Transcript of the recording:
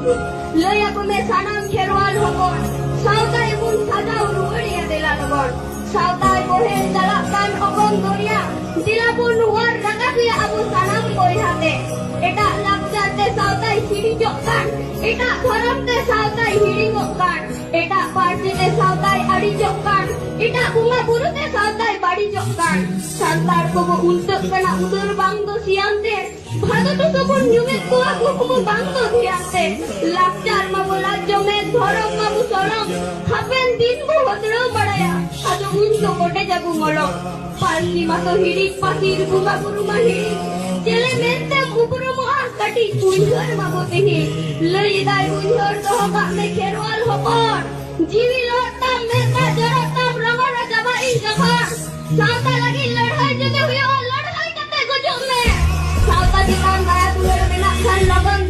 लय ako me sanam kherwal hopon sautai bun sajau ruwariya delalabon sautai bohen jalakkan obon doria dilapun war ragapiya abu sanam boyhate eta lakcharte sautai hirijokkan eta dhoramte sautai hiringokkan eta partite sautai arijokkan eta bunga burute sautai barijokkan santar kobo untuk kana udur bangdo siante Bharat तो सब न्यूमें को aku kumu bangto diante lakchar mabu lajjo me dhorom mabu sorom hapen din bu hodro badaya ado undo kote jabu molo palki mato hirik pasir bunga buru mahiri jele mente upuru mo kati punjor mabu tihi lei dai punjor to ka me kherwal hopon jiwi lotam me ka jorotam rangara jabai jaka sauta lagi ladhai jode huyo ladhai kate gojok me sauta jiman daya tuler menakkan laban